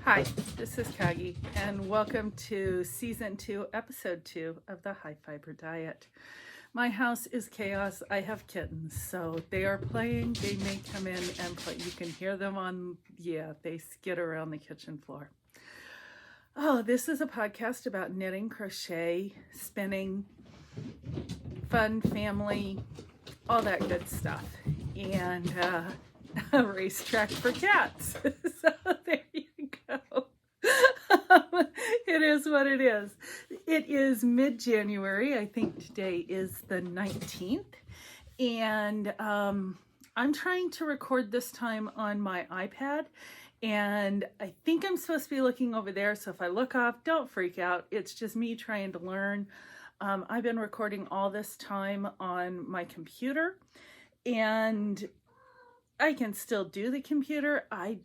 Hi, this is Kagi, and welcome to Season 2, Episode 2 of the High Fiber Diet. My house is chaos. I have kittens, so they are playing. They may come in and play. You can hear them they skid around the kitchen floor. Oh, this is a podcast about knitting, crochet, spinning, fun, family, all that good stuff. And a racetrack for cats. So there you go. It is what it is. It is mid-January. I think today is the 19th. And I'm trying to record this time on my iPad. And I think I'm supposed to be looking over there. So if I look off, don't freak out. It's just me trying to learn. I've been recording all this time on my computer. And I can still do the computer. I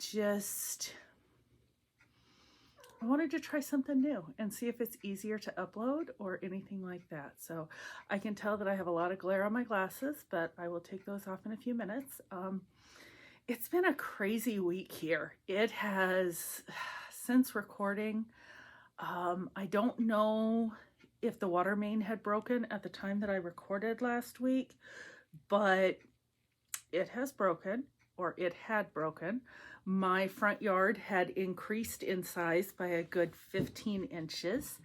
wanted to try something new and see if it's easier to upload or anything like that. So I can tell that I have a lot of glare on my glasses, but I will take those off in a few minutes. It's been a crazy week here. It has, since recording, I don't know if the water main had broken at the time that I recorded last week, but it has broken, or it had broken. My front yard had increased in size by a good 15 inches.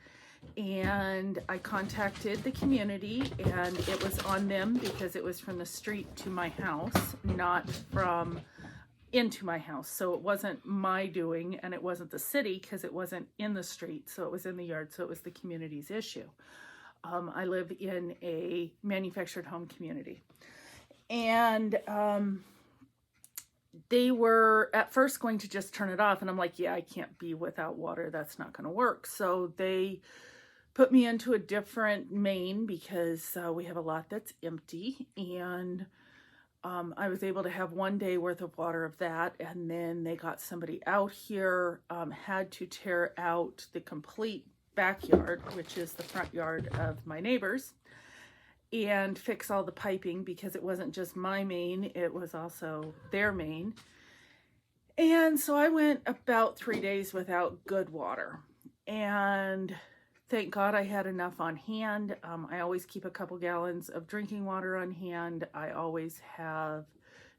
And I contacted the community, and it was on them because it was from the street to my house, not from into my house. So it wasn't my doing, and it wasn't the city because it wasn't in the street. So it was in the yard. So it was the community's issue. I live in a manufactured home community. And they were at first going to just turn it off. And I'm like, yeah, I can't be without water. That's not going to work. So they put me into a different main because we have a lot that's empty. And I was able to have 1 day worth of water of that. And then they got somebody out here, had to tear out the complete backyard, which is the front yard of my neighbors, and fix all the piping because it wasn't just my main, it was also their main. And so I went about 3 days without good water. And thank God I had enough on hand. I always keep a couple gallons of drinking water on hand. I always have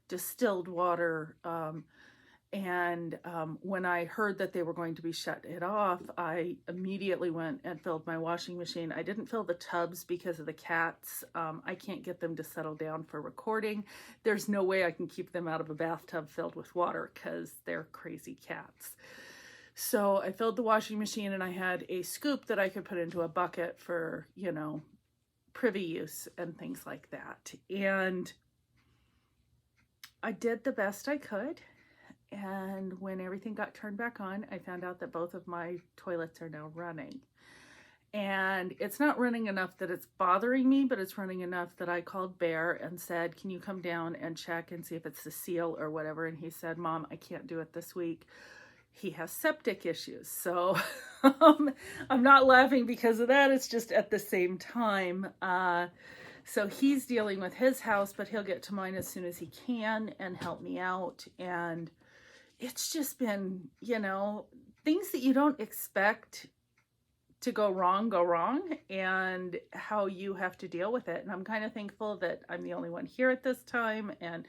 distilled water. When I heard that they were going to be shut it off, I immediately went and filled my washing machine. I didn't fill the tubs because of the cats. I can't get them to settle down for recording. There's no way I can keep them out of a bathtub filled with water because they're crazy cats. So I filled the washing machine, and I had a scoop that I could put into a bucket for, privy use and things like that. And I did the best I could. And when everything got turned back on, I found out that both of my toilets are now running. And it's not running enough that it's bothering me, but it's running enough that I called Bear and said, can you come down and check and see if it's the seal or whatever? And he said, Mom, I can't do it this week. He has septic issues. So I'm not laughing because of that. It's just at the same time. So he's dealing with his house, but he'll get to mine as soon as he can and help me out. And it's just been, things that you don't expect to go wrong, and how you have to deal with it. And I'm kind of thankful that I'm the only one here at this time and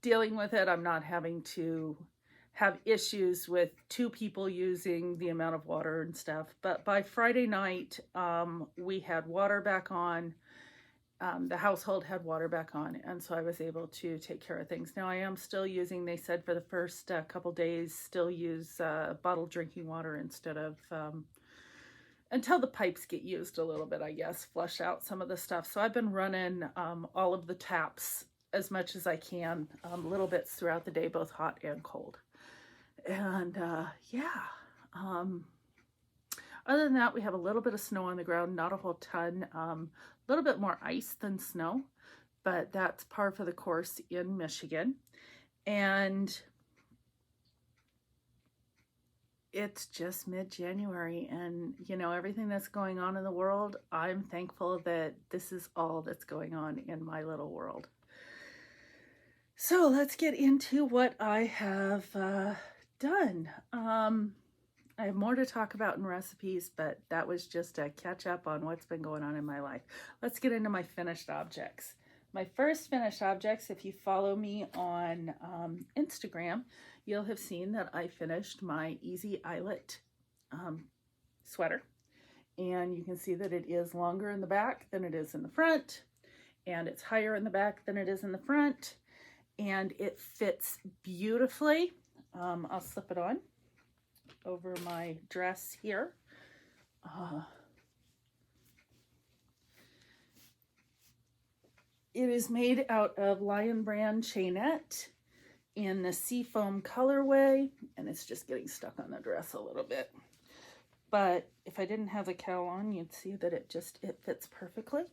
dealing with it. I'm not having to have issues with two people using the amount of water and stuff. But by Friday night, we had water back on. The household had water back on, and so I was able to take care of things. Now I am still using, they said for the first couple days, still use bottled drinking water instead of, until the pipes get used a little bit, I guess, flush out some of the stuff. So I've been running all of the taps as much as I can, little bits throughout the day, both hot and cold. And other than that, we have a little bit of snow on the ground, not a whole ton, a little bit more ice than snow, but that's par for the course in Michigan. And it's just mid-January, and everything that's going on in the world, I'm thankful that this is all that's going on in my little world. So let's get into what I have done. I have more to talk about in recipes, but that was just a catch up on what's been going on in my life. Let's get into my finished objects. My first finished objects, if you follow me on Instagram, you'll have seen that I finished my Easy Eyelet sweater. And you can see that it is longer in the back than it is in the front. And it's higher in the back than it is in the front. And it fits beautifully. I'll slip it on over my dress here. It is made out of Lion Brand Chainette in the Seafoam colorway, and it's just getting stuck on the dress a little bit. But if I didn't have the cowl on, you'd see that it fits perfectly.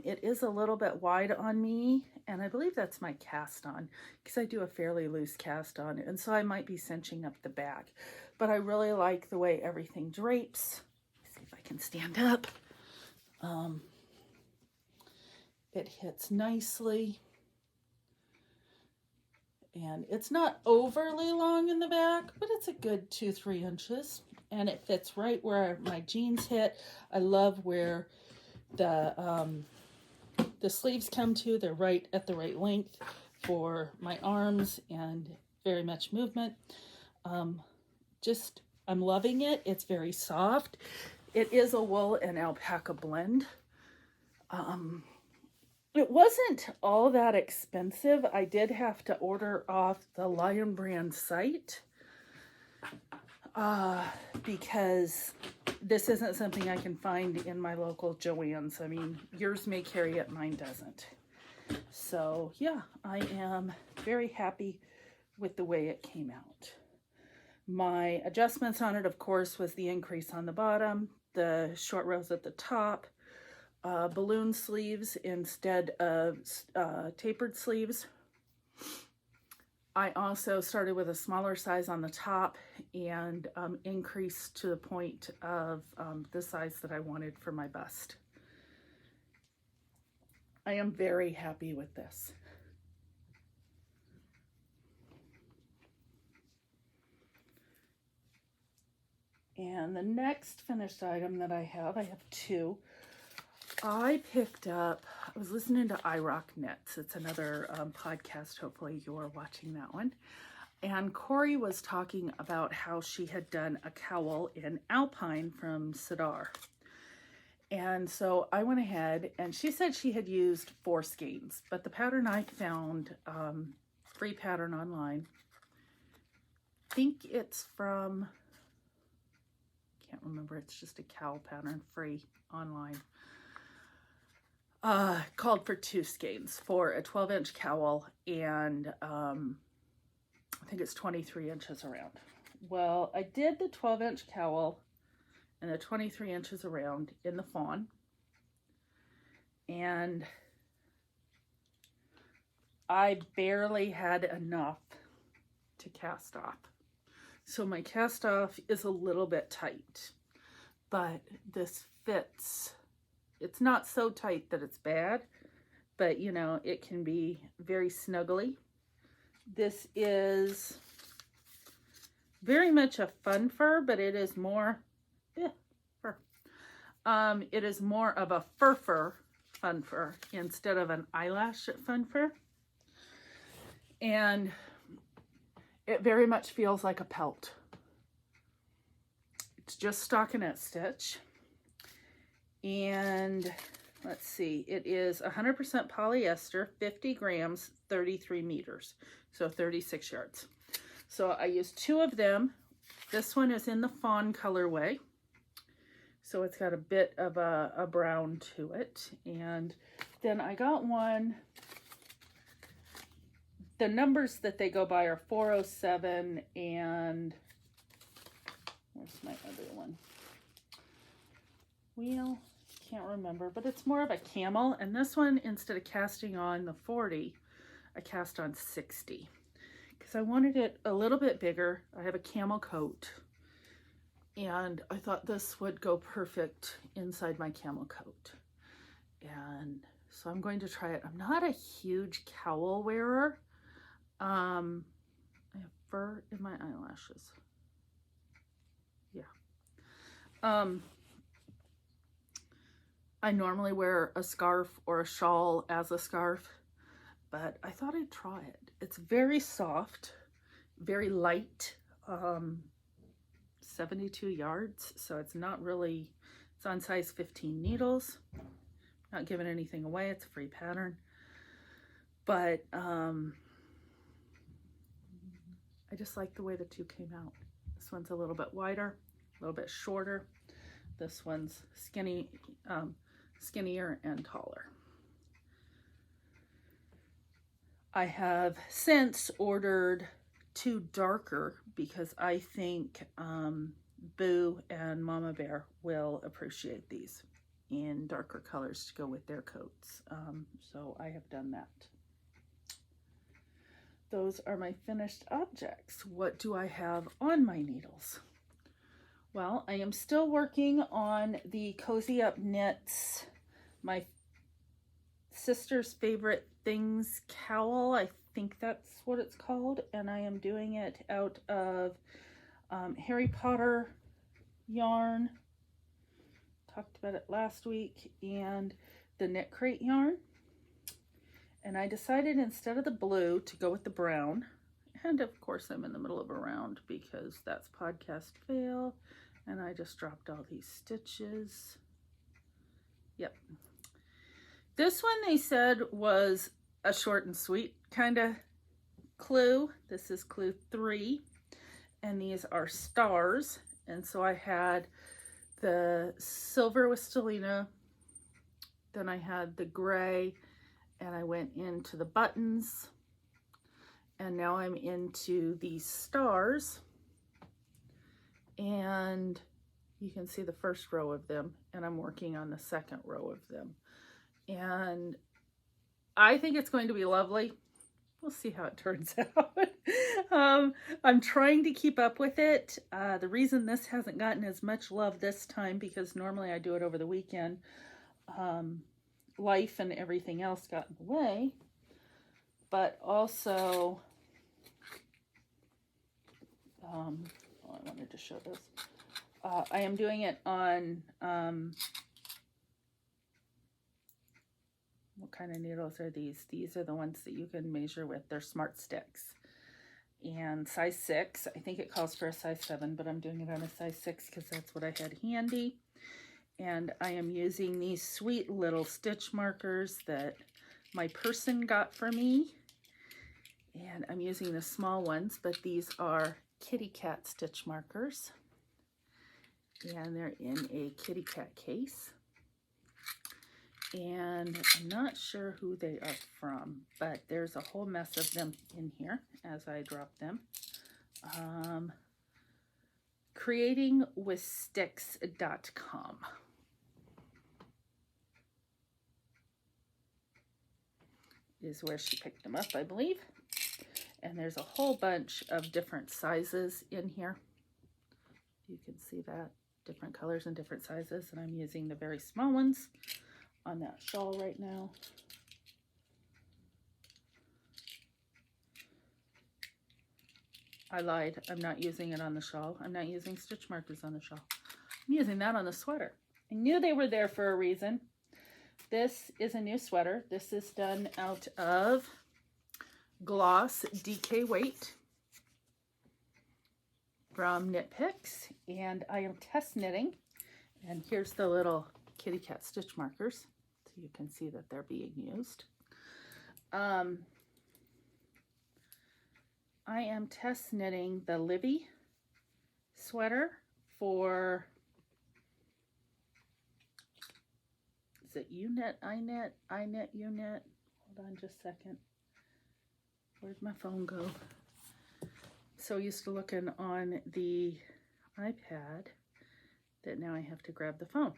It is a little bit wide on me, and I believe that's my cast on, because I do a fairly loose cast on, and so I might be cinching up the back. But I really like the way everything drapes. Let's see if I can stand up. It hits nicely. And it's not overly long in the back, but it's a good 2-3 inches. And it fits right where my jeans hit. I love where the sleeves come to. They're right at the right length for my arms and very much movement. I'm loving it. It's very soft. It is a wool and alpaca blend. It wasn't all that expensive. I did have to order off the Lion Brand site because this isn't something I can find in my local Joann's. I mean, yours may carry it, mine doesn't. So yeah, I am very happy with the way it came out. My adjustments on it, of course, was the increase on the bottom, the short rows at the top, balloon sleeves instead of tapered sleeves. I also started with a smaller size on the top and increased to the point of the size that I wanted for my bust. I am very happy with this. And the next finished item that I have two. I was listening to iRock Knits. It's another podcast. Hopefully you're watching that one. And Corey was talking about how she had done a cowl in Alpine from Sidar. And so I went ahead, and she said she had used 4 skeins, but the pattern I found, free pattern online, I think it's from, can't remember, it's just a cowl pattern, free online. Called for 2 skeins for a 12-inch cowl, and I think it's 23 inches around. Well, I did the 12-inch cowl and the 23 inches around in the fawn, and I barely had enough to cast off. So my cast off is a little bit tight, but this fits. It's not so tight that it's bad, but you know, it can be very snuggly. This is very much a fun fur, but it is more fur. It is more of a fur fun fur instead of an eyelash fun fur. And it very much feels like a pelt. It's just stockinette stitch. And let's see, it is 100% polyester, 50 grams, 33 meters, so 36 yards. So I used 2 of them. This one is in the fawn colorway, so it's got a bit of a brown to it. And then I got one, the numbers that they go by are 407 and, where's my other one? Well, can't remember, but it's more of a camel. And this one, instead of casting on the 40, I cast on 60 because I wanted it a little bit bigger. I have a camel coat, and I thought this would go perfect inside my camel coat. And so I'm going to try it. I'm not a huge cowl wearer. I have fur in my eyelashes. I normally wear a scarf or a shawl as a scarf, but I thought I'd try it. It's very soft, very light, 72 yards, so it's not really, it's on size 15 needles. Not giving anything away, it's a free pattern. But I just like the way the two came out. This one's a little bit wider, a little bit shorter. This one's skinnier and taller. I have since ordered two darker because I think Boo and Mama Bear will appreciate these in darker colors to go with their coats. So I have done that. Those are my finished objects. What do I have on my needles? Well, I am still working on the Cozy Up Knits, my sister's favorite things cowl. I think that's what it's called. And I am doing it out of Harry Potter yarn. Talked about it last week. And the Knit Crate yarn. And I decided instead of the blue to go with the brown. And of course I'm in the middle of a round because that's podcast fail. And I just dropped all these stitches. Yep. This one they said was a short and sweet kind of clue. This is clue 3. And these are stars. And so I had the silver with Stellina. Then I had the gray. And I went into the buttons. And now I'm into these stars. And you can see the first row of them. And I'm working on the second row of them. And I think it's going to be lovely. We'll see how it turns out. I'm trying to keep up with it. The reason this hasn't gotten as much love this time, because normally I do it over the weekend, life and everything else got in the way. But also, I wanted to show this. I am doing it on, what kind of needles are these? These are the ones that you can measure with. They're Smart Sticks. And size 6. I think it calls for a size 7, but I'm doing it on a size 6 because that's what I had handy. And I am using these sweet little stitch markers that my person got for me. And I'm using the small ones, but these are kitty cat stitch markers. And they're in a kitty cat case. And I'm not sure who they are from, but there's a whole mess of them in here as I drop them. Creatingwithsticks.com. is where she picked them up, I believe. And there's a whole bunch of different sizes in here. You can see that. Different colors and different sizes. And I'm using the very small ones on that shawl right now. I lied. I'm not using it on the shawl. I'm not using stitch markers on the shawl. I'm using that on the sweater. I knew they were there for a reason. This is a new sweater. This is done out of Gloss DK Weight from Knit Picks, and I am test knitting. And here's the little kitty cat stitch markers, so you can see that they're being used. I am test knitting the Libby sweater for, is it you knit, I knit, you knit? Hold on just a second. Where'd my phone go? So used to looking on the iPad that now I have to grab the phone.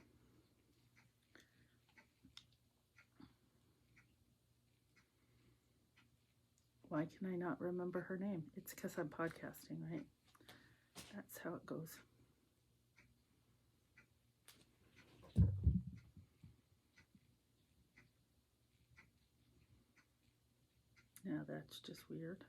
Why can I not remember her name? It's because I'm podcasting, right? That's how it goes. Now that's just weird.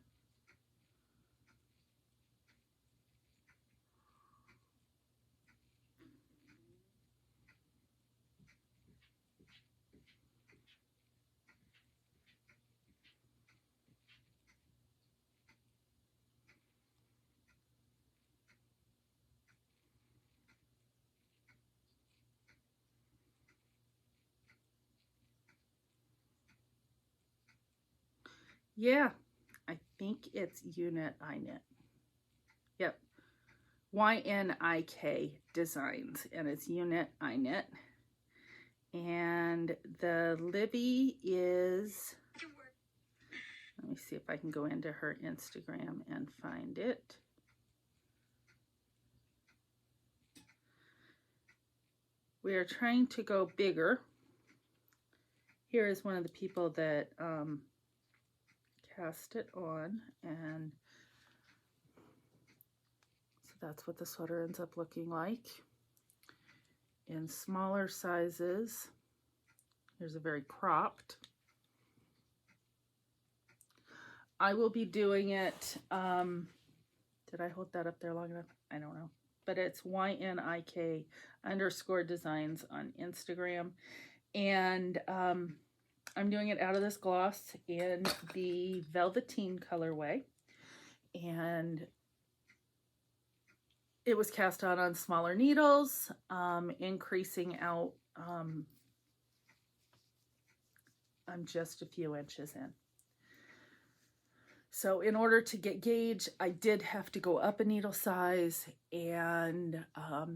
Yeah, I think it's Unit I Knit. Yep. YNIK Designs, and it's Unit I Knit. And the Libby is, let me see if I can go into her Instagram and find it. We are trying to go bigger. Here is one of the people that cast it on, and so that's what the sweater ends up looking like. In smaller sizes, here's a very cropped. I will be doing it, did I hold that up there long enough? I don't know. But it's YNIK _ designs on Instagram. And I'm doing it out of this gloss in the Velveteen colorway. And it was cast on smaller needles, increasing out, I'm just a few inches in. So in order to get gauge, I did have to go up a needle size, and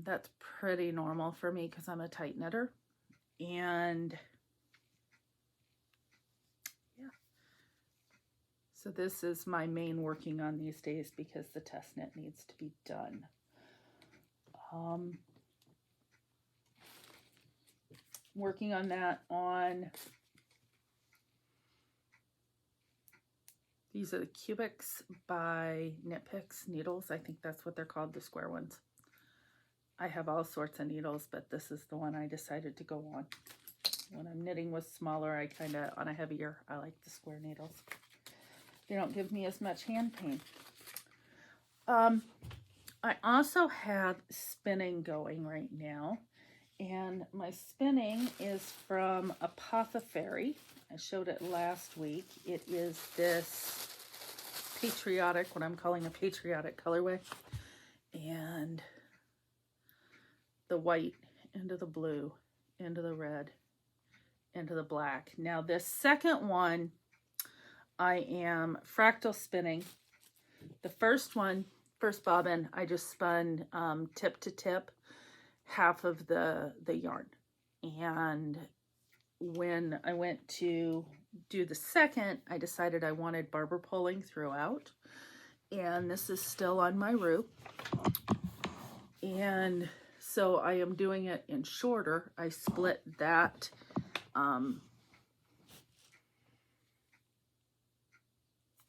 that's pretty normal for me because I'm a tight knitter. And yeah, so this is my main working on these days because the test knit needs to be done. Working on that on, these are the Cubics by Knit Picks needles. I think that's what they're called, the square ones. I have all sorts of needles, but this is the one I decided to go on. When I'm knitting with smaller, I kind of, on a heavier, I like the square needles. They don't give me as much hand pain. I also have spinning going right now, and my spinning is from Apothecary. I showed it last week. It is this patriotic, what I'm calling a patriotic colorway, and the white into the blue, into the red, into the black. Now this second one, I am fractal spinning. The first one, first bobbin, I just spun tip to tip half of the yarn. And when I went to do the second, I decided I wanted barber pulling throughout. And this is still on my root. And so I am doing it in shorter. I split that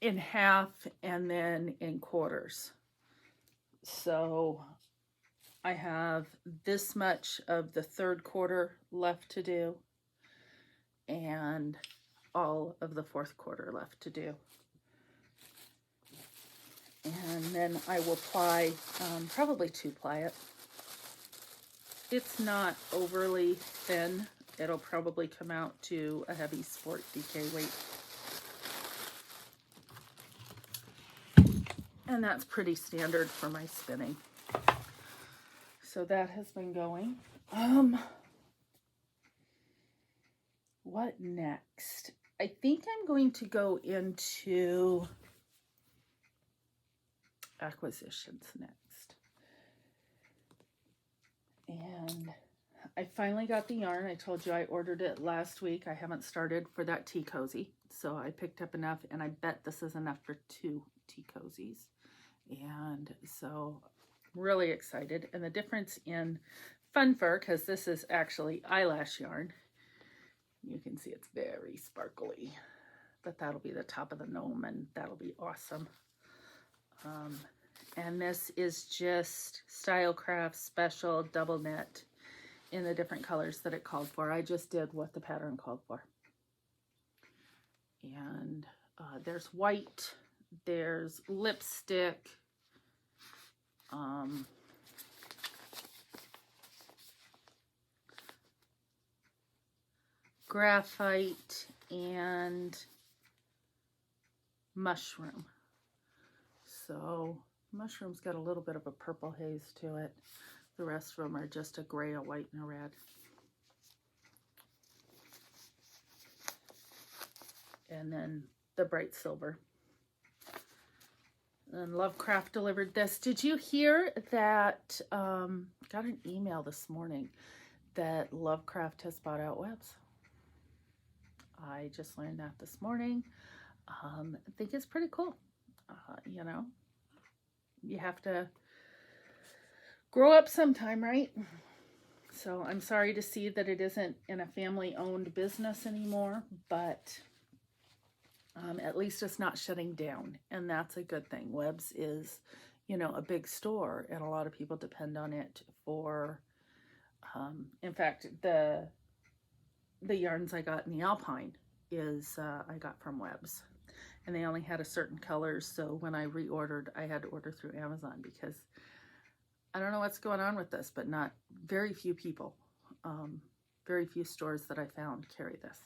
in half and then in quarters. So I have this much of the third quarter left to do and all of the fourth quarter left to do. And then I will ply, probably 2-ply it. It's not overly thin. It'll probably come out to a heavy sport DK weight. And that's pretty standard for my spinning. So that has been going. What next? I think I'm going to go into acquisitions next. And I finally got the yarn. I told you I ordered it last week. I haven't started for that tea cozy. So I picked up enough, and I bet this is enough for 2 tea cozies. And so I'm really excited. And the difference in Fun Fur, because this is actually eyelash yarn, you can see it's very sparkly, but that'll be the top of the gnome, and that'll be awesome. And this is just Stylecraft Special Double Knit in the different colors that it called for. I just did what the pattern called for. And there's white, there's lipstick, graphite, and mushroom. So mushroom's got a little bit of a purple haze to it. The rest of them are just a gray, a white, and a red. And then the bright silver. And Lovecraft delivered this. Did you hear that? Got an email this morning that Lovecraft has bought out Webs. I just learned that this morning. I think it's pretty cool. You know, you have to grow up sometime, right? So I'm sorry to see that it isn't in a family-owned business anymore, but at least it's not shutting down, and that's a good thing. Webb's is, you know, a big store, and a lot of people depend on it for, in fact, the yarns I got in the Alpine is I got from Webb's, and they only had a certain color, so when I reordered, I had to order through Amazon because I don't know what's going on with this, but very few people, very few stores that I found carry this.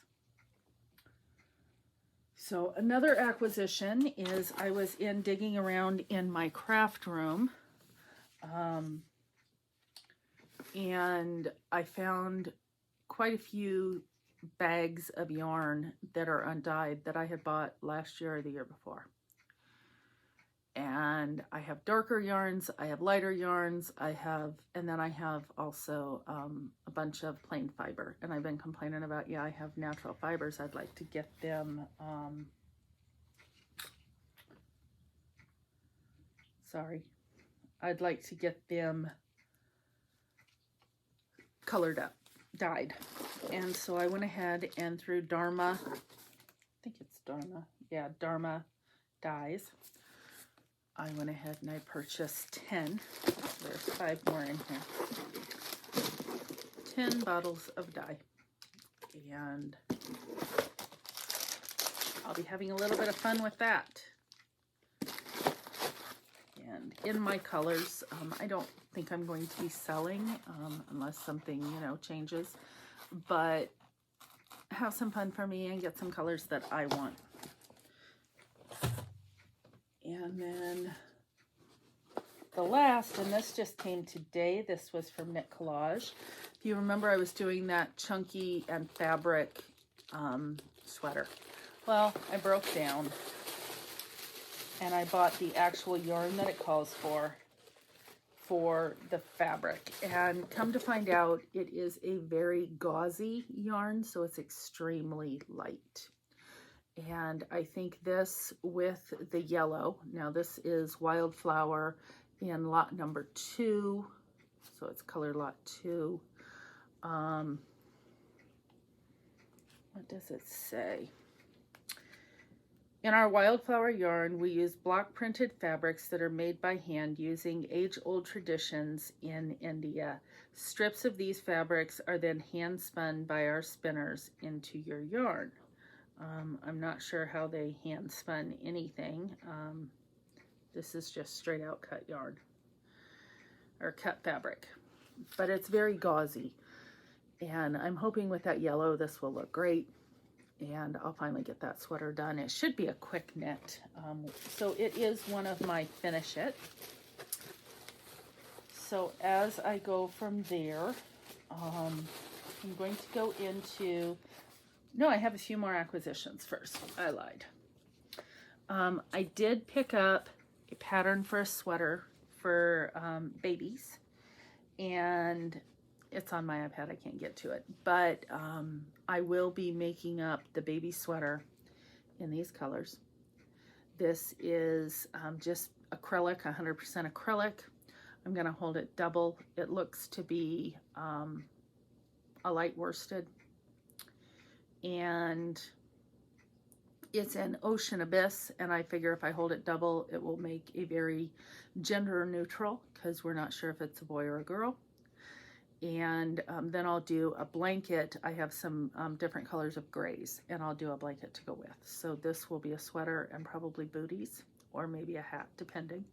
So another acquisition is I was digging around in my craft room, and I found quite a few bags of yarn that are undyed that I had bought last year or the year before. And I have darker yarns, I have lighter yarns, and then I have also a bunch of plain fiber. And I've been complaining about, yeah, I have natural fibers. I'd like to get them, I'd like to get them colored up, dyed. And so I went ahead and through Dharma, I think it's Dharma, yeah, Dharma dyes, I went ahead and I purchased 10. There's 5 more in here. 10 bottles of dye. And I'll be having a little bit of fun with that. And in my colors, I don't think I'm going to be selling unless something, you know, changes. But have some fun for me and get some colors that I want. And then the last, and this just came today, this was from Knit Collage. If you remember, I was doing that chunky and fabric sweater. Well, I broke down and I bought the actual yarn that it calls for the fabric. And come to find out, it is a very gauzy yarn, so it's extremely light. And I think this with the yellow, now this is Wildflower in lot number 2, so it's color lot 2. What does it say? In our Wildflower yarn, we use block printed fabrics that are made by hand using age-old traditions in India. Strips of these fabrics are then hand spun by our spinners into your yarn. I'm not sure how they hand spun anything. This is just straight out cut yarn or cut fabric, but it's very gauzy. And I'm hoping with that yellow, this will look great. And I'll finally get that sweater done. It should be a quick knit. So it is one of my finish it. So as I go from there, I'm going to go into, no, I have a few more acquisitions first. I lied. I did pick up a pattern for a sweater for babies, and it's on my iPad. I can't get to it, but I will be making up the baby sweater in these colors. This is just acrylic, 100% acrylic. I'm going to hold it double. It looks to be a light worsted, and it's an Ocean Abyss, and I figure if I hold it double, it will make a very gender neutral, because we're not sure if it's a boy or a girl. And then I'll do a blanket. I have some different colors of grays, and I'll do a blanket to go with. So this will be a sweater and probably booties, or maybe a hat, depending.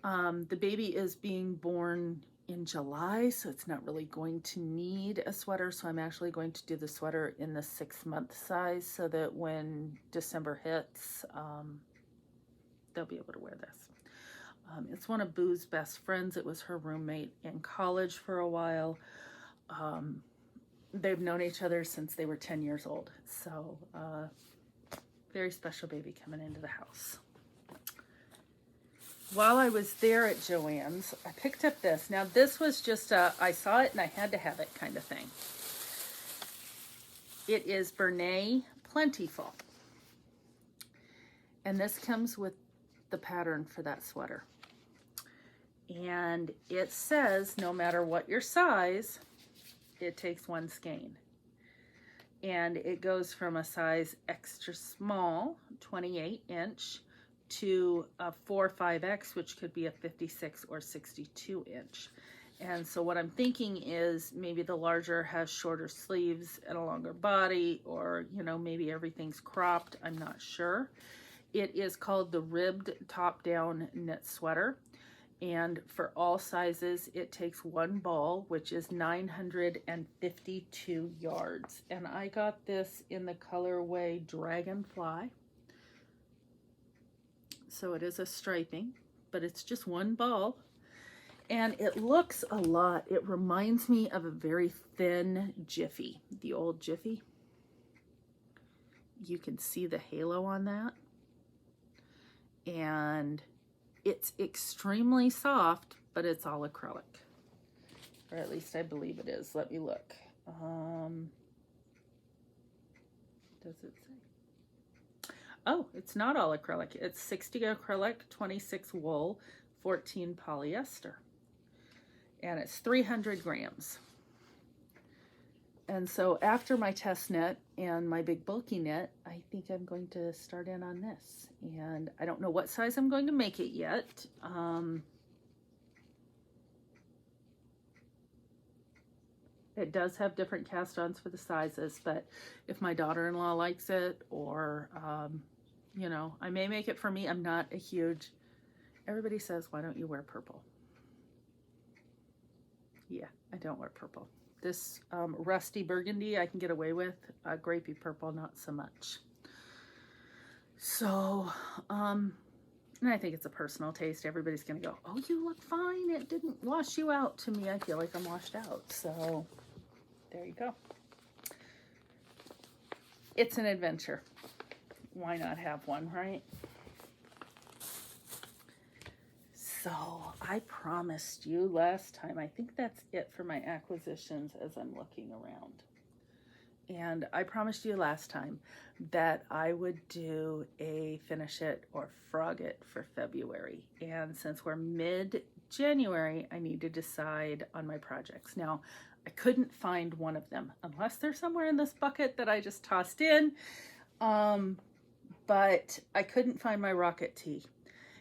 The baby is being born in July, so it's not really going to need a sweater. So I'm actually going to do the sweater in the 6-month size, so that when December hits, they'll be able to wear this. It's one of Boo's best friends. It was her roommate in college for a while. They've known each other since they were 10 years old. So Very special baby coming into the house. While I was there at Joann's, I picked up this. Now this was just I saw it and I had to have it kind of thing. It is Bernay Plentiful. And this comes with the pattern for that sweater. And it says no matter what your size, it takes one skein. And it goes from a size extra small, 28 inch, to a 4 or 5X, which could be a 56 or 62 inch. And so what I'm thinking is maybe the larger has shorter sleeves and a longer body, or, you know, maybe everything's cropped. I'm not sure. It is called the ribbed top-down knit sweater. And for all sizes, it takes one ball, which is 952 yards. And I got this in the colorway Dragonfly. So it is a striping, but it's just one ball. And it looks a lot. It reminds me of a very thin Jiffy, the old Jiffy. You can see the halo on that. And it's extremely soft, but it's all acrylic. Or at least I believe it is. Let me look. Does it say? Oh, it's not all acrylic. It's 60 acrylic, 26 wool, 14 polyester. And it's 300 grams. And so after my test knit and my big bulky knit, I think I'm going to start in on this. And I don't know what size I'm going to make it yet. It does have different cast-ons for the sizes, but if my daughter-in-law likes it, or, you know, I may make it for me. I'm not a huge, everybody says, why don't you wear purple? Yeah, I don't wear purple. This rusty burgundy I can get away with. Grapey purple, not so much. So, and I think it's a personal taste. Everybody's going to go, oh, you look fine. It didn't wash you out. To me, I feel like I'm washed out. So, there you go. It's an adventure. Why not have one, right? So I promised you last time, I think that's it for my acquisitions as I'm looking around. And I promised you last time that I would do a finish it or frog it for February. And since we're mid-January, I need to decide on my projects. Now, I couldn't find one of them, unless they're somewhere in this bucket that I just tossed in. But I couldn't find my rocket tee.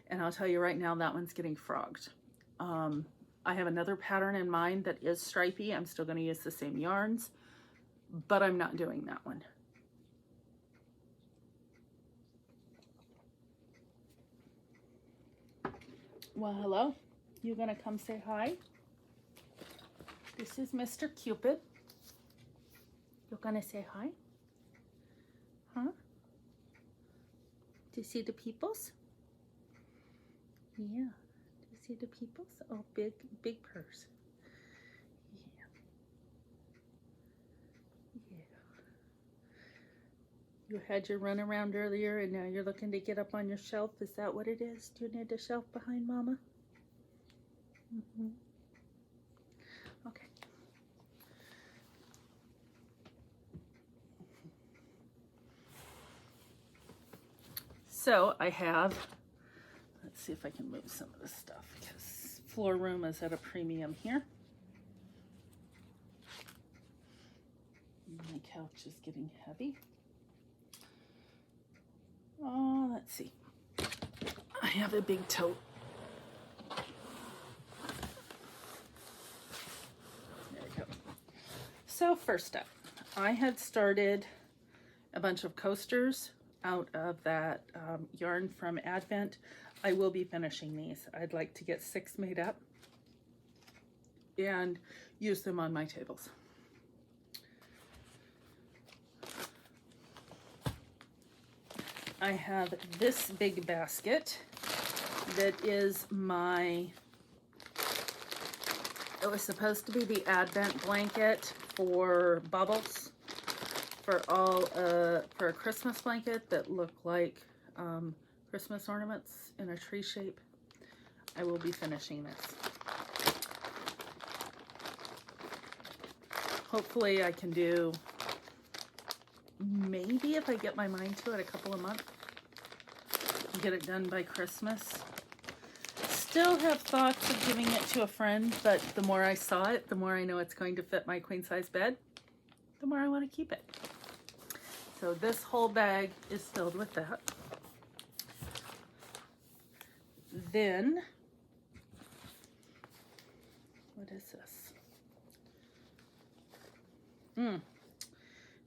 And I'll tell you right now, that one's getting frogged. I have another pattern in mind that is stripy. I'm still going to use the same yarns, but I'm not doing that one. Well, hello. You going to come say hi? This is Mr. Cupid. You're going to say hi? Huh? Do you see the peoples? Yeah. Do you see the peoples? Oh, big purse. Yeah. Yeah. You had your run around earlier and now you're looking to get up on your shelf. Is that what it is? Do you need a shelf behind Mama? Mm-hmm. Okay. So I have, let's see if I can move some of this stuff because floor room is at a premium here. My couch is getting heavy. Oh, let's see. I have a big tote. There we go. So first up, I had started a bunch of coasters out of that yarn from Advent. I will be finishing these. I'd like to get 6 made up and use them on my tables. I have this big basket that is my, it was supposed to be the Advent blanket for Bubbles for for a Christmas blanket that look like Christmas ornaments in a tree shape. I will be finishing this. Hopefully I can do, maybe if I get my mind to it, a couple of months. Get it done by Christmas. Still have thoughts of giving it to a friend, but the more I saw it, the more I know it's going to fit my queen size bed, the more I want to keep it. So this whole bag is filled with that. Then, what is this?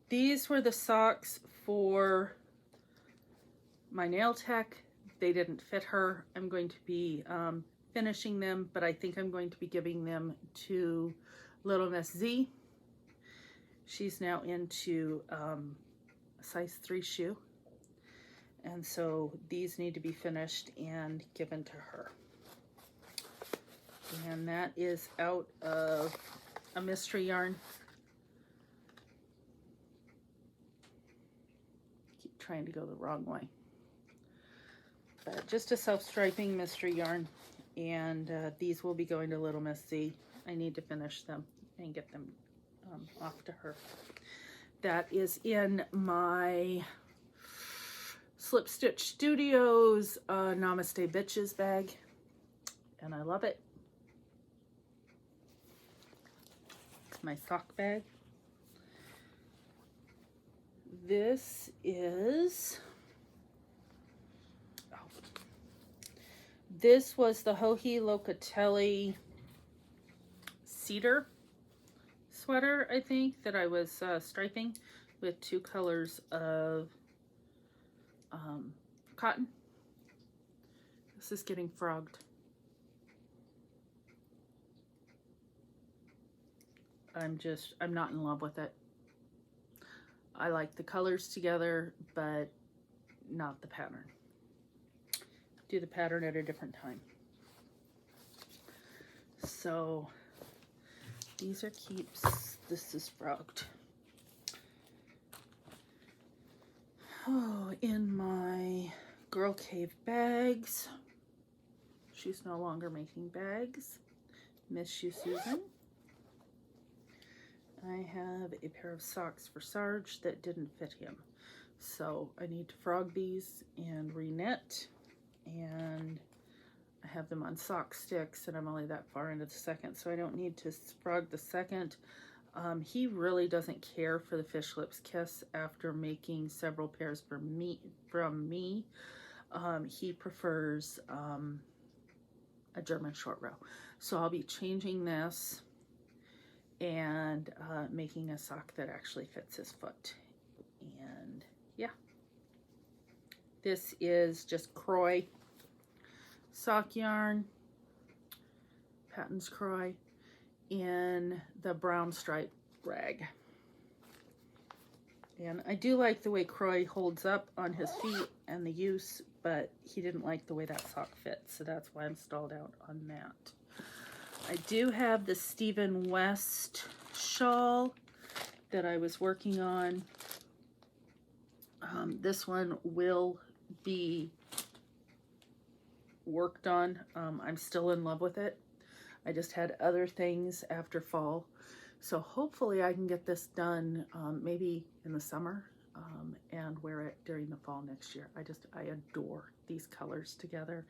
These were the socks for my nail tech. They didn't fit her. I'm going to be finishing them, but I think I'm going to be giving them to Little Miss Z. She's now into a size 3 shoe. And so these need to be finished and given to her. And that is out of a mystery yarn. Keep trying to go the wrong way. But just a self-striping mystery yarn. And these will be going to Little Miss Z. I need to finish them and get them off to her. That is in my Slip Stitch Studios Namaste Bitches bag, and I love it. It's my sock bag. This is, this was the Joji Locatelli cedar sweater, I think, that I was striping with 2 colors of cotton. This is getting frogged. I'm not in love with it. I like the colors together, but not the pattern. Do the pattern at a different time. So these are keeps. This is frogged. Oh, in my Girl Cave bags. She's no longer making bags. Miss you, Susan. I have a pair of socks for Sarge that didn't fit him. So I need to frog these and re-knit. And I have them on sock sticks, and I'm only that far into the second, so I don't need to frog the second. He really doesn't care for the Fish Lips Kiss after making several pairs from me. He prefers a German short row. So I'll be changing this and making a sock that actually fits his foot. And yeah, this is just Croy sock yarn, Patton's Croy, in the brown stripe rag. And I do like the way Croy holds up on his feet and the use, but he didn't like the way that sock fits, so that's why I'm stalled out on that. I do have the Stephen West shawl that I was working on. This one will be worked on. I'm still in love with it. I just had other things after fall. So hopefully I can get this done maybe in the summer and wear it during the fall next year. I adore these colors together.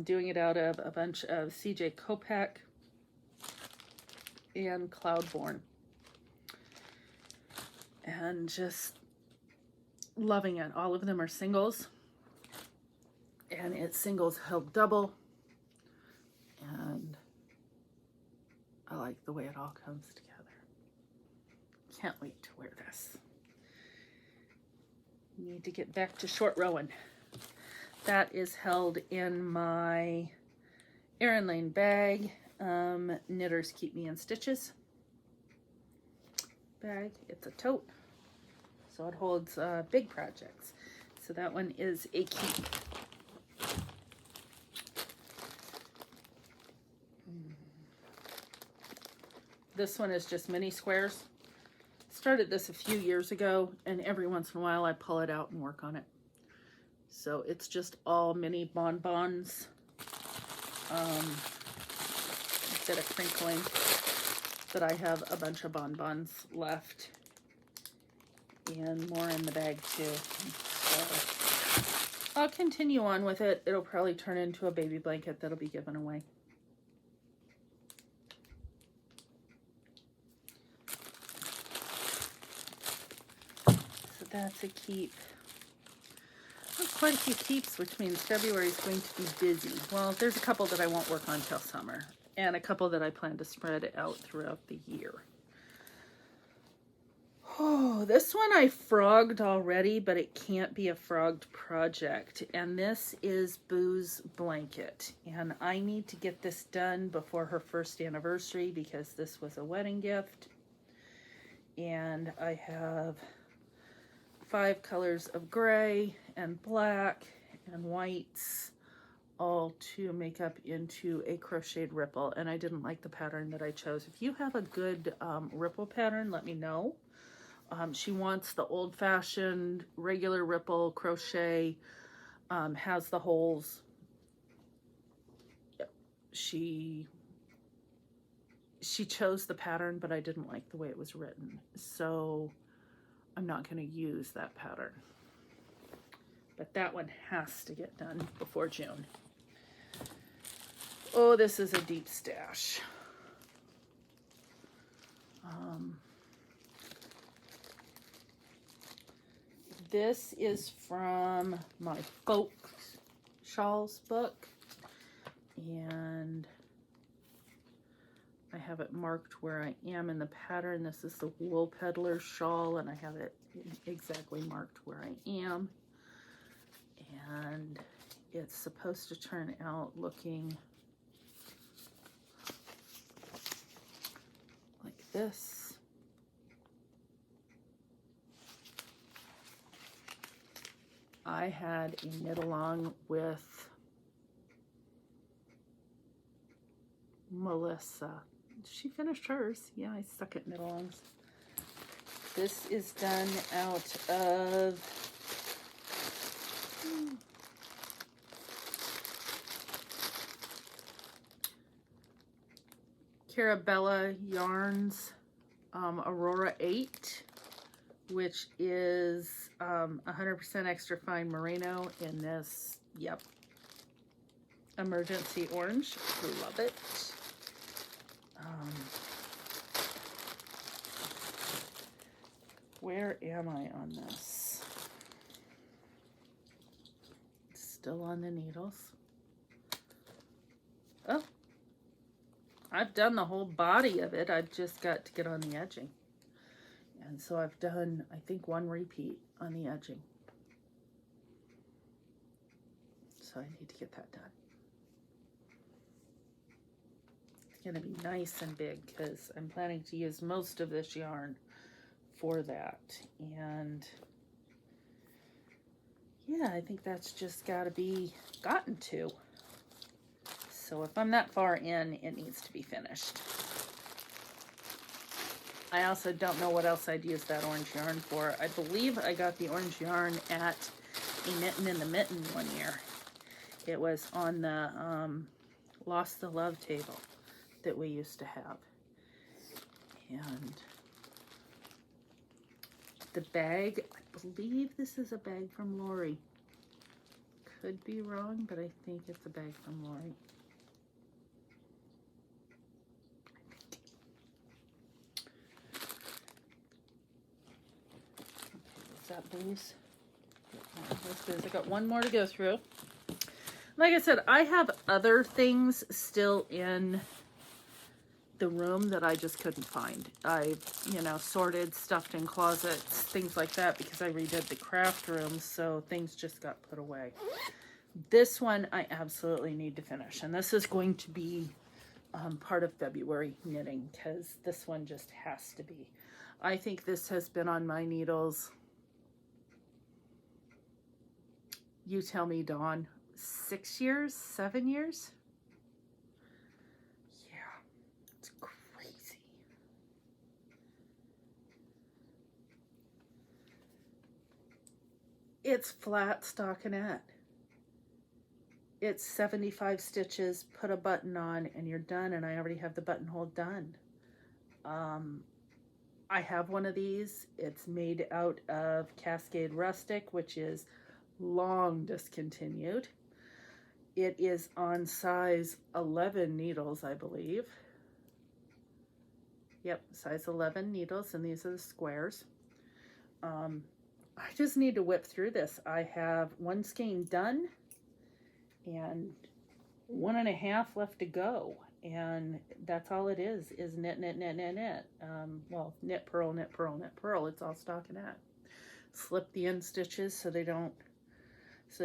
Doing it out of a bunch of CJ Kopak and Cloudborne. And just loving it. All of them are singles. And it's singles held double. And I like the way it all comes together. Can't wait to wear this. Need to get back to short rowing. That is held in my Erin Lane bag. Knitters Keep Me in Stitches bag. It's a tote, so it holds big projects. So that one is a keep. This one is just mini squares. started this a few years ago, and every once in a while I pull it out and work on it. So it's just all mini bonbons. Instead of crinkling, but I have a bunch of bonbons left and more in the bag too. So I'll continue on with it. It'll probably turn into a baby blanket that'll be given away. So that's a keep. That's quite a few keeps, which means February is going to be busy. Well, there's a couple that I won't work on till summer, and a couple that I plan to spread out throughout the year. Oh, this one I frogged already, but it can't be a frogged project. And this is Boo's blanket. And I need to get this done before her first anniversary because this was a wedding gift. And I have 5 colors of gray and black and whites, all to make up into a crocheted ripple. And I didn't like the pattern that I chose. If you have a good ripple pattern, let me know. She wants the old-fashioned regular ripple crochet, has the holes. Yep. She chose the pattern, but I didn't like the way it was written, so I'm not going to use that pattern. But that one has to get done before June. Oh, this is a deep stash. This is from my folk shawls book, and I have it marked where I am in the pattern. This is the Wool Peddler shawl, and I have it exactly marked where I am. And it's supposed to turn out looking like this. I had a knit along with Melissa. She finished hers. Yeah, I suck at knit alongs. This is done out of Carabella Yarns Aurora 8, which is 100% extra fine merino in this, yep, emergency orange. Love it. Where am I on this? Still on the needles. Oh, I've done the whole body of it. I've just got to get on the edging. And so I've done, I think, 1 repeat on the edging. So I need to get that done. It's going to be nice and big because I'm planning to use most of this yarn for that. And yeah, I think that's just got to be gotten to. So if I'm that far in, it needs to be finished. I also don't know what else I'd use that orange yarn for. I believe I got the orange yarn at a Knittin' in the Mitten one year. It was on the Lost the Love table that we used to have. And the bag, I believe this is a bag from Lori. Could be wrong, but I think it's a bag from Lori. That Boo's. I got one more to go through. Like I said, I have other things still in the room that I just couldn't find. I've, sorted, stuffed in closets, things like that, because I redid the craft room, so things just got put away. This one I absolutely need to finish, and this is going to be part of February knitting, because this one just has to be. I think this has been on my needles, you tell me, Dawn, 6 years, 7 years? Yeah, it's crazy. It's flat stockinette. It's 75 stitches, put a button on, and you're done, and I already have the buttonhole done. I have one of these. It's made out of Cascade Rustic, which is long discontinued. It is on size 11 needles, I believe. Yep, size 11 needles, and these are the squares. I just need to whip through this. I have one skein done and 1.5 left to go, and that's all it is knit, knit, knit, knit, knit. Well, knit, purl, knit, purl, knit, purl. It's all stockinette. Slip the end stitches so they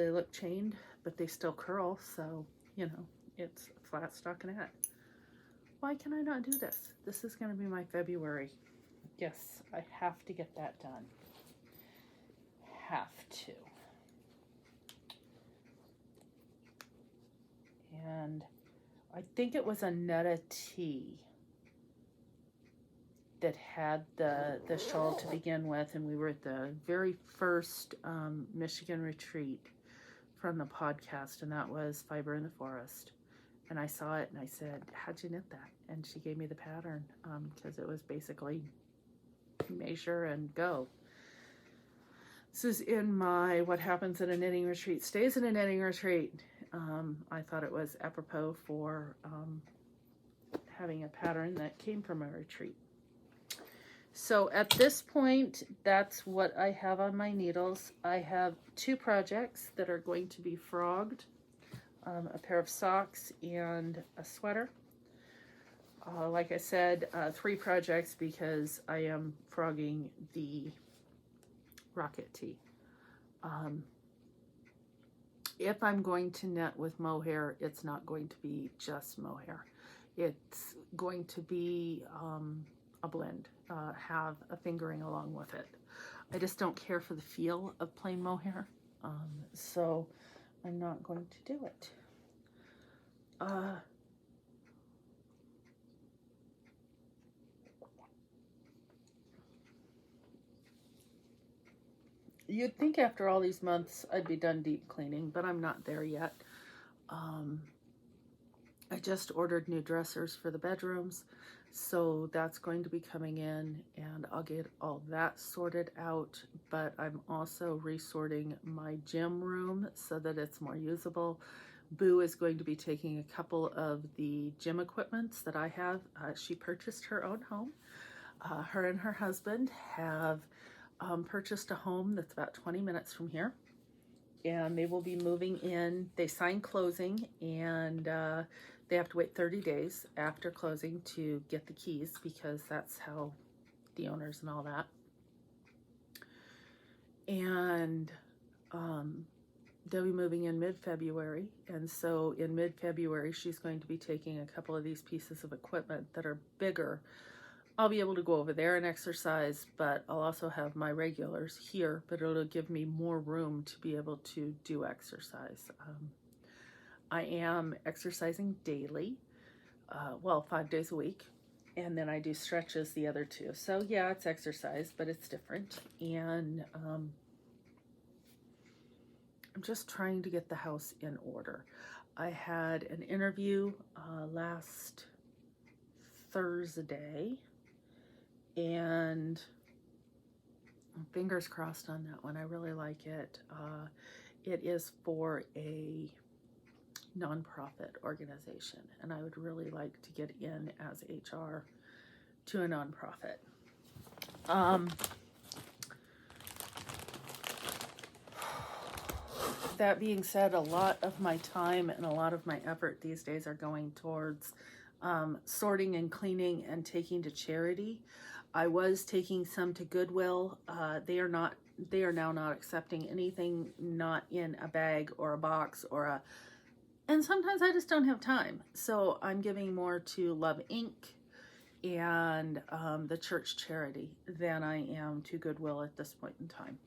look chained, but they still curl, so you know it's flat stockinette. Why can I not do this? This is going to be my February. Yes, I have to get that done. Have to. And I think it was a Netta Tea that had the shawl to begin with, and we were at the very first Michigan retreat from the podcast, and that was Fiber in the Forest. And I saw it and I said, how'd you knit that? And she gave me the pattern because it was basically measure and go. This is in my What Happens at a Knitting Retreat Stays in a Knitting Retreat. I thought it was apropos for having a pattern that came from a retreat. So at this point, that's what I have on my needles. I have 2 projects that are going to be frogged. A pair of socks and a sweater. Like I said, 3 projects because I am frogging the rocket tee. If I'm going to knit with mohair, it's not going to be just mohair. It's going to be a blend, have a fingering along with it. I just don't care for the feel of plain mohair, so I'm not going to do it. You'd think after all these months I'd be done deep cleaning, but I'm not there yet. I just ordered new dressers for the bedrooms, so that's going to be coming in, and I'll get all that sorted out. But I'm also resorting my gym room so that it's more usable. Boo is going to be taking a couple of the gym equipments that I have. She purchased her own home. Her and her husband have purchased a home that's about 20 minutes from here, and they will be moving in. They signed closing, and they have to wait 30 days after closing to get the keys, because that's how the owners and all that. And they'll be moving in mid-February, and so in mid-February she's going to be taking a couple of these pieces of equipment that are bigger. I'll be able to go over there and exercise, but I'll also have my regulars here, but it'll give me more room to be able to do exercise. I am exercising daily, well, 5 days a week, and then I do stretches the other 2. So yeah, it's exercise, but it's different. And I'm just trying to get the house in order. I had an interview last Thursday, and fingers crossed on that one. I really like it. It is for a nonprofit organization, and I would really like to get in as HR to a nonprofit. That being said, a lot of my time and a lot of my effort these days are going towards sorting and cleaning and taking to charity. I was taking some to Goodwill. They are now not accepting anything not in a bag or a box and sometimes I just don't have time. So I'm giving more to Love Inc. and the church charity than I am to Goodwill at this point in time.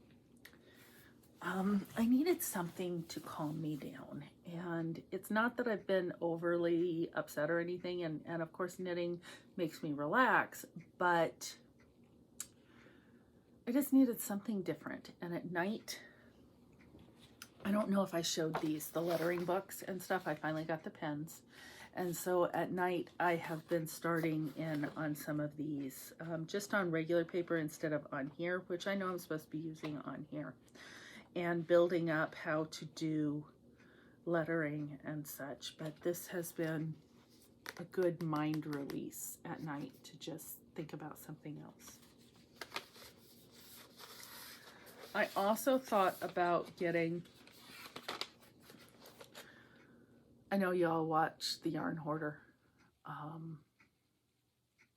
I needed something to calm me down, and it's not that I've been overly upset or anything, and of course knitting makes me relax, but I just needed something different. And at night I don't know if I showed these, the lettering books and stuff. I finally got the pens. And so at night, I have been starting in on some of these, just on regular paper instead of on here, which I know I'm supposed to be using on here, and building up how to do lettering and such. But this has been a good mind release at night to just think about something else. I also thought about getting, I know y'all watch The Yarn Hoarder.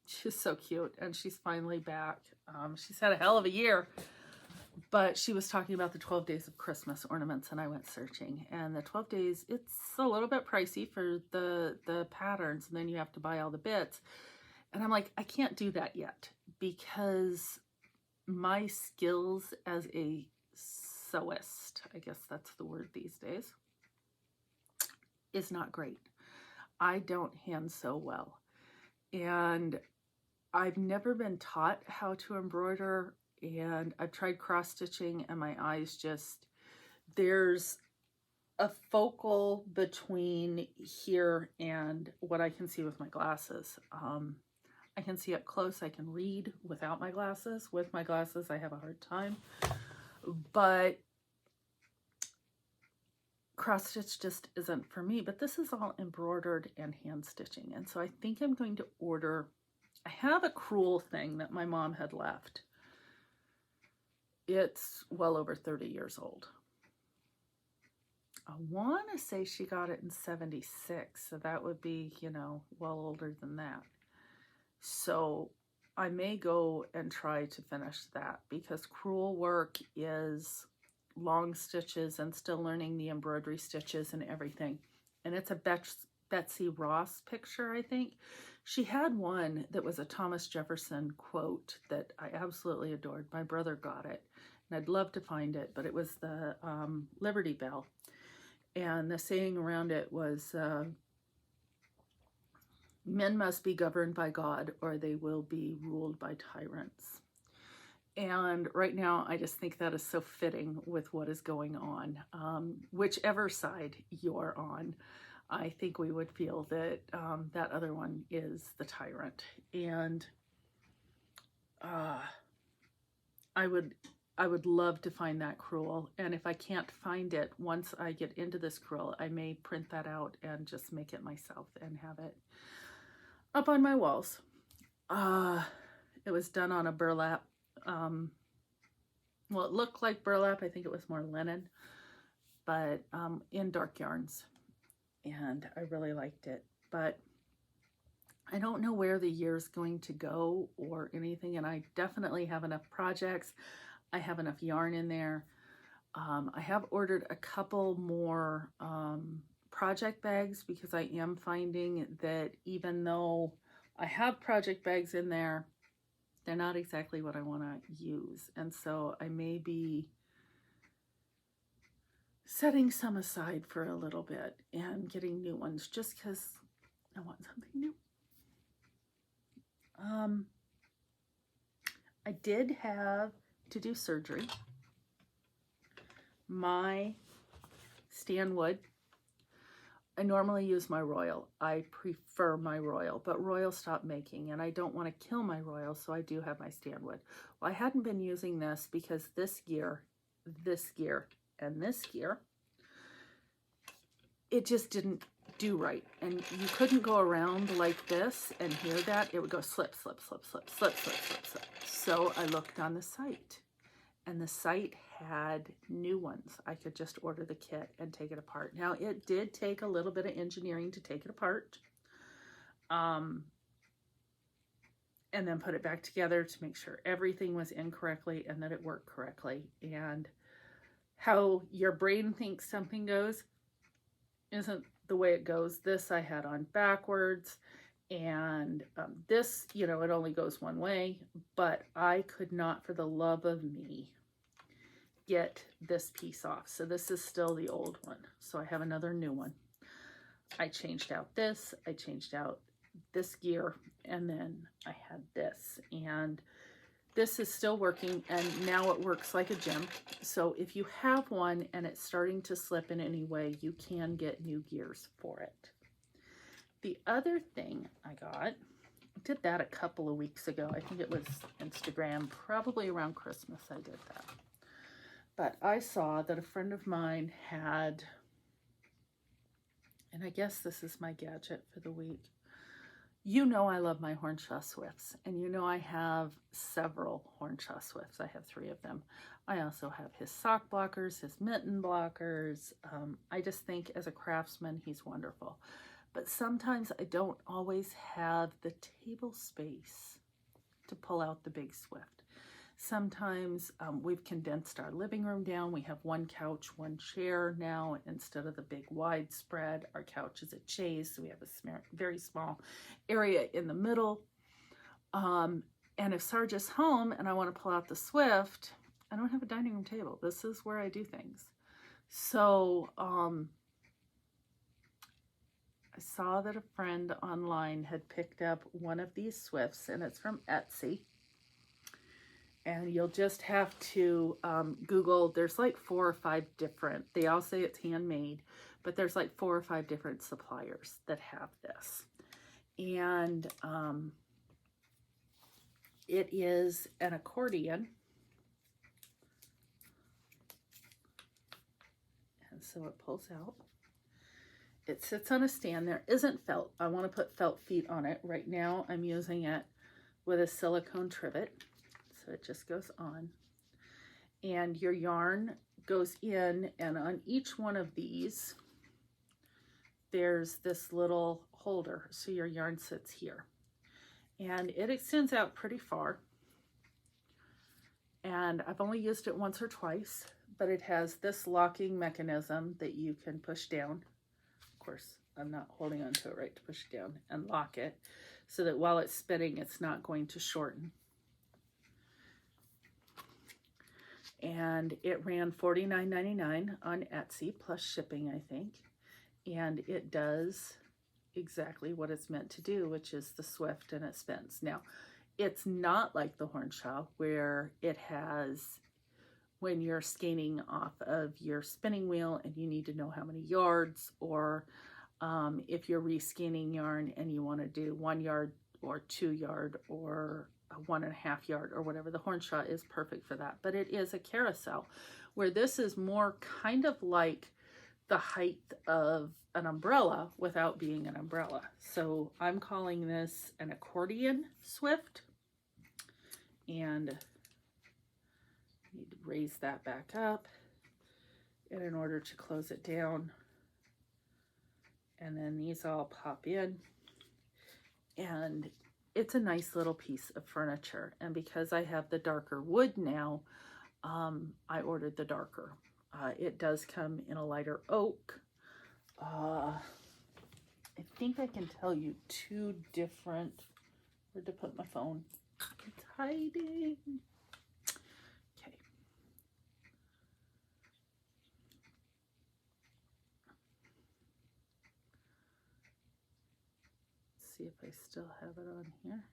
She's so cute, and she's finally back. She's had a hell of a year, but she was talking about the 12 days of Christmas ornaments, and I went searching. And the 12 days, it's a little bit pricey for the patterns, and then you have to buy all the bits. And I'm like, I can't do that yet because my skills as a sewist, I guess that's the word these days, is not great. I don't hand sew well. And I've never been taught how to embroider, and I've tried cross stitching and my eyes just, there's a focal between here and what I can see with my glasses. I can see up close, I can read without my glasses. With my glasses, I have a hard time. But cross stitch just isn't for me. But this is all embroidered and hand stitching. And so I think I'm going to order, I have a crewel thing that my mom had left. It's well over 30 years old. I want to say she got it in 76, so that would be, you know, well older than that. So I may go and try to finish that because crewel work is long stitches and still learning the embroidery stitches and everything. And it's a Betsy Ross picture, I think. She had one that was a Thomas Jefferson quote that I absolutely adored. My brother got it, and I'd love to find it, but it was the Liberty Bell. And the saying around it was, men must be governed by God or they will be ruled by tyrants. And right now, I just think that is so fitting with what is going on. Whichever side you're on, I think we would feel that that other one is the tyrant. And I would love to find that crewel. And if I can't find it, once I get into this crewel, I may print that out and just make it myself and have it up on my walls. It was done on a burlap. Well, it looked like burlap. I think it was more linen, but in dark yarns. And I really liked it. But I don't know where the year's going to go or anything. And I definitely have enough projects. I have enough yarn in there. I have ordered a couple more project bags because I am finding that even though I have project bags in there, they're not exactly what I want to use. And so I may be setting some aside for a little bit and getting new ones just because I want something new. I did have to do surgery. My Stanwood, I normally use my Royal. I prefer my Royal, but Royal stopped making, and I don't want to kill my Royal, so I do have my Stanwood. Well, I hadn't been using this because this gear, and this gear, it just didn't do right. And you couldn't go around like this and hear that. It would go slip, slip, slip, slip, slip, slip, slip, slip. So I looked on the site, and the site had new ones. I could just order the kit and take it apart. Now, it did take a little bit of engineering to take it apart, and then put it back together to make sure everything was in correctly and that it worked correctly. And how your brain thinks something goes isn't the way it goes. This I had on backwards, and this, you know, it only goes one way, but I could not for the love of me get this piece off. So this is still the old one. So I have another new one. I changed out this, I changed out this gear, and then I had this. And This is still working, and now it works like a gem. So if you have one and it's starting to slip in any way, you can get new gears for it. The other thing I got, I did that a couple of weeks ago. I think it was Instagram, probably around Christmas I did that. But I saw that a friend of mine had, and I guess this is my gadget for the week. You know I love my Hornshaw Swifts, and you know I have several Hornshaw Swifts. I have 3 of them. I also have his sock blockers, his mitten blockers. I just think as a craftsman, he's wonderful. But sometimes I don't always have the table space to pull out the big Swift. Sometimes we've condensed our living room down. We have 1 couch, 1 chair now instead of the big widespread. Our couch is a chaise, so we have a very small area in the middle. And if Sarge is home and I want to pull out the Swift, I don't have a dining room table. This is where I do things. So I saw that a friend online had picked up one of these Swifts, and it's from Etsy. And you'll just have to Google, there's like 4 or 5 different, they all say it's handmade, but there's like 4 or 5 different suppliers that have this. And it is an accordion. And so it pulls out. It sits on a stand. There isn't felt. I want to put felt feet on it. Right now I'm using it with a silicone trivet. So it just goes on, and your yarn goes in, and on each one of these there's this little holder, so your yarn sits here, and it extends out pretty far. And I've only used it once or twice, but it has this locking mechanism that you can push down. Of course, I'm not holding onto it right to push it down, and lock it so that while it's spinning it's not going to shorten. And it ran $49.99 on Etsy plus shipping, I think. And it does exactly what it's meant to do, which is the Swift, and it spins. Now, it's not like the Hornshaw where it has, when you're skeins off of your spinning wheel and you need to know how many yards, or if you're reskeins yarn and you want to do 1 yard or 2 yard or 1.5 yard or whatever. The Hornshaw is perfect for that, but it is a carousel, where this is more kind of like the height of an umbrella without being an umbrella. So I'm calling this an accordion Swift, and I need to raise that back up, and in order to close it down, and then these all pop in, and it's a nice little piece of furniture. And because I have the darker wood now, I ordered the darker. It does come in a lighter oak. I think I can tell you 2 different, where'd I put my phone? It's hiding. Okay. See if I still have it on here.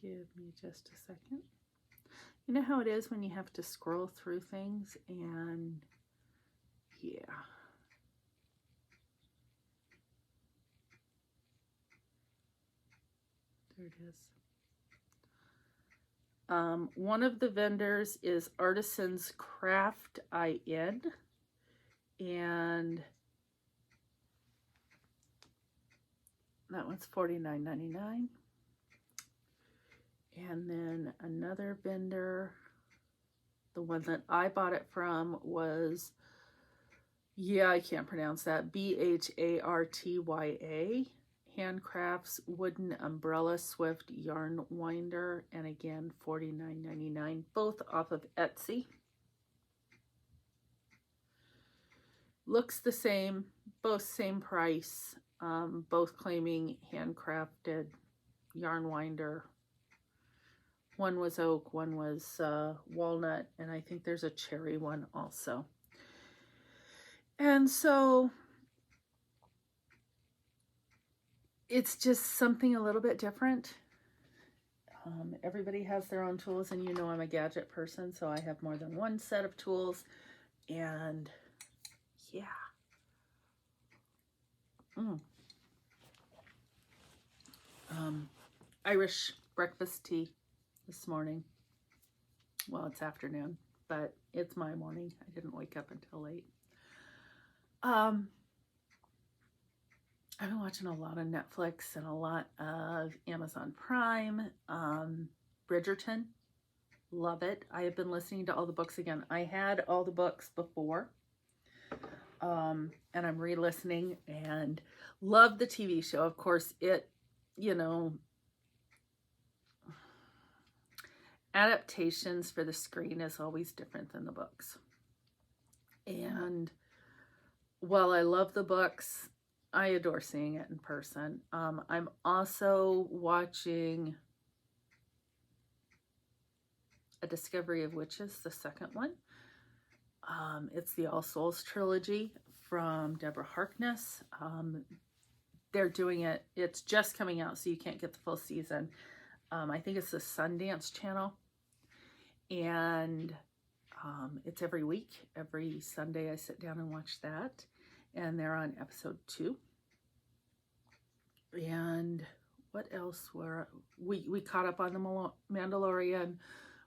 Give me just a second. You know how it is when you have to scroll through things, and yeah. There it is. One of the vendors is Artisans Craft IN, and that one's $49.99. And then another vendor, the one that I bought it from was, yeah, I can't pronounce that, BHARTYA, Handcrafts Wooden Umbrella Swift Yarn Winder, and again $49.99, both off of Etsy. Looks the same, both same price, both claiming handcrafted yarn winder. One was oak, one was walnut, and I think there's a cherry one also. And so it's just something a little bit different. Everybody has their own tools, and you know I'm a gadget person, so I have more than one set of tools. And yeah. Irish breakfast tea this morning. Well, it's afternoon, but it's my morning. I didn't wake up until late. I've been watching a lot of Netflix and a lot of Amazon Prime. Bridgerton, love it. I have been listening to all the books again. I had all the books before, and I'm re-listening and love the TV show. Of course, it, you know, adaptations for the screen is always different than the books. And while I love the books, I adore seeing it in person. I'm also watching A Discovery of Witches, the second one. It's the All Souls trilogy from Deborah Harkness. They're doing it, it's just coming out, so you can't get the full season. I think it's the Sundance Channel. And it's every week. Every Sunday I sit down and watch that. And they're on episode 2. And what else were we caught up on the Mandalorian.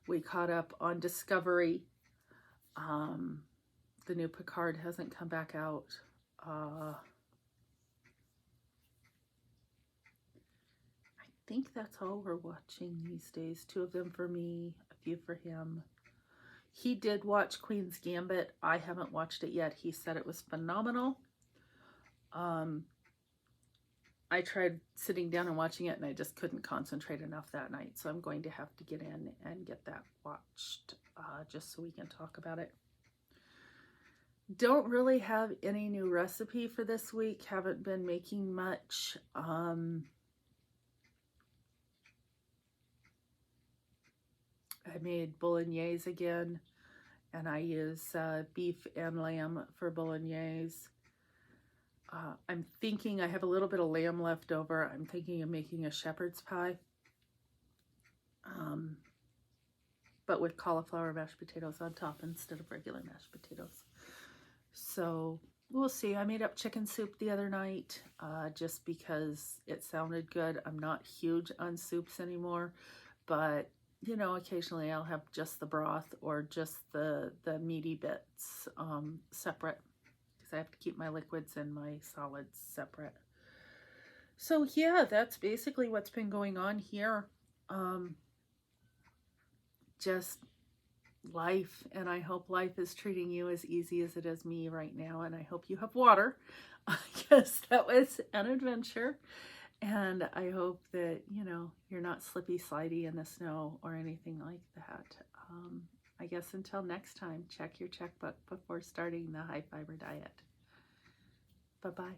We caught up on Discovery. The new Picard hasn't come back out. I think that's all we're watching these days. 2 of them for me, a few for him. He did watch Queen's Gambit. I haven't watched it yet. He said it was phenomenal. I tried sitting down and watching it, and I just couldn't concentrate enough that night. So I'm going to have to get in and get that watched just so we can talk about it. Don't really have any new recipe for this week. Haven't been making much. I made bolognese again, and I use beef and lamb for bolognese. I'm thinking I have a little bit of lamb left over. I'm thinking of making a shepherd's pie, but with cauliflower mashed potatoes on top instead of regular mashed potatoes. So we'll see. I made up chicken soup the other night just because it sounded good. I'm not huge on soups anymore, but you know, occasionally I'll have just the broth or just the meaty bits separate. I have to keep my liquids and my solids separate. So yeah, that's basically what's been going on here. Just life, and I hope life is treating you as easy as it is me right now, and I hope you have water. I guess that was an adventure, and I hope that, you know, you're not slippy slidey in the snow or anything like that. I guess until next time, check your checkbook before starting the high fiber diet. Bye-bye.